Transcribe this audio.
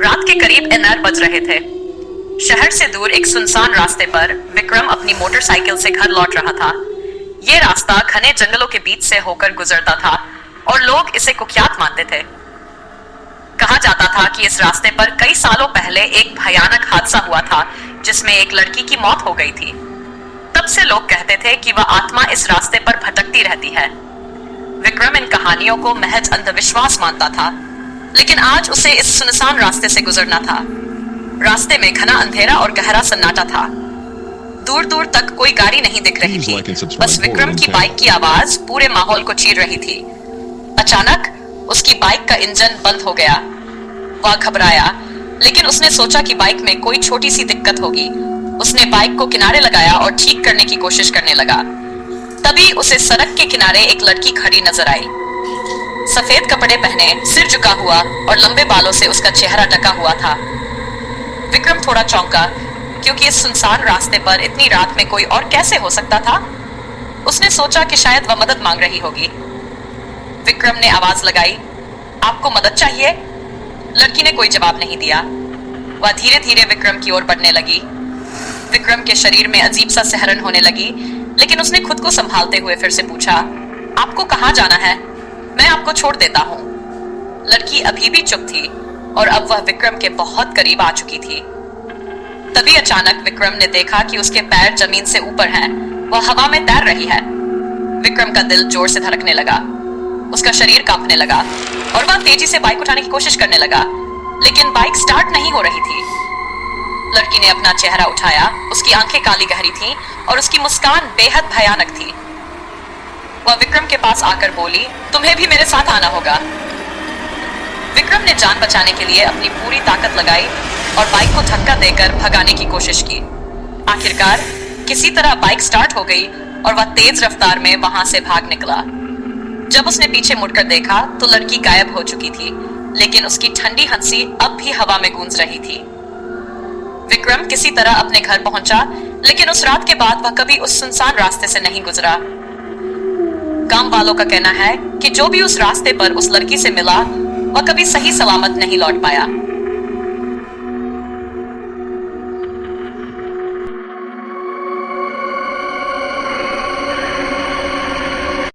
रात के करीब 9 बज रहे थे। शहर से दूर एक सुनसान रास्ते पर विक्रम अपनी मोटरसाइकिल से घर लौट रहा था। ये रास्ता घने जंगलों के बीच से होकर गुजरता था और लोग इसे कुख्यात मानते थे। कहा जाता था कि इस रास्ते पर कई सालों पहले एक भयानक हादसा हुआ था जिसमें एक लड़की की मौत हो गई थी। तब से लोग कहते थे कि वह आत्मा इस रास्ते पर भटकती रहती है। विक्रम इन कहानियों को महज अंधविश्वास मानता था, लेकिन आज उसे इस सुनसान रास्ते से गुजरना था। रास्ते में घना अंधेरा और गहरा सन्नाटा था। दूर दूर तक कोई गाड़ी नहीं दिख रही थी, बस विक्रम की बाइक की आवाज पूरे माहौल को चीर रही थी। अचानक उसकी बाइक का इंजन बंद हो गया। वह घबराया, लेकिन उसने सोचा कि बाइक में कोई छोटी सी दिक्कत होगी। उसने बाइक को किनारे लगाया और ठीक करने की कोशिश करने लगा। तभी उसे सड़क के किनारे एक लड़की खड़ी नजर आई। सफेद कपड़े पहने, सिर झुका हुआ और लंबे बालों से उसका चेहरा ढका हुआ था। विक्रम थोड़ा चौंका, क्योंकि इस सुनसान रास्ते पर इतनी रात में कोई और कैसे हो सकता था। उसने सोचा कि शायद वह मदद मांग रही होगी। विक्रम ने आवाज लगाई, आपको मदद चाहिए? लड़की ने कोई जवाब नहीं दिया। वह धीरे धीरे विक्रम की ओर बढ़ने लगी। विक्रम के शरीर में अजीब सा सहरन होने लगी, लेकिन उसने खुद को संभालते हुए फिर से पूछा, आपको कहां जाना है? मैं आपको छोड़ देता हूं। लड़की अभी भी चुप थी और अब वह विक्रम के बहुत करीब आ चुकी थी। तभी अचानक विक्रम ने देखा कि उसके पैर जमीन से ऊपर हैं। वह हवा में तैर रही है। विक्रम का दिल जोर से धड़कने लगा। उसका शरीर कांपने लगा और वह तेजी से बाइक उठाने की कोशिश करने लगा, लेकिन बाइक स्टार्ट नहीं हो रही थी। लड़की ने अपना चेहरा उठाया। उसकी आंखें काली गहरी थीं और उसकी मुस्कान बेहद भयानक थी। वह विक्रम के पास आकर बोली, तुम्हें भी मेरे साथ आना होगा। विक्रम ने जान बचाने के लिए अपनी पूरी ताकत लगाई और बाइक को धक्का देकर भगाने की कोशिश की। आखिरकार किसी तरह बाइक स्टार्ट हो गई और वह तेज रफ्तार में वहां से भाग निकला। जब उसने पीछे मुड़कर देखा तो लड़की गायब हो चुकी थी, लेकिन उसकी ठंडी हंसी अब भी हवा में गूंज रही थी। विक्रम किसी तरह अपने घर पहुंचा, लेकिन उस रात के बाद वह कभी उस सुनसान रास्ते से नहीं गुजरा। गांव वालों का कहना है कि जो भी उस रास्ते पर उस लड़की से मिला, वह कभी सही सलामत नहीं लौट पाया।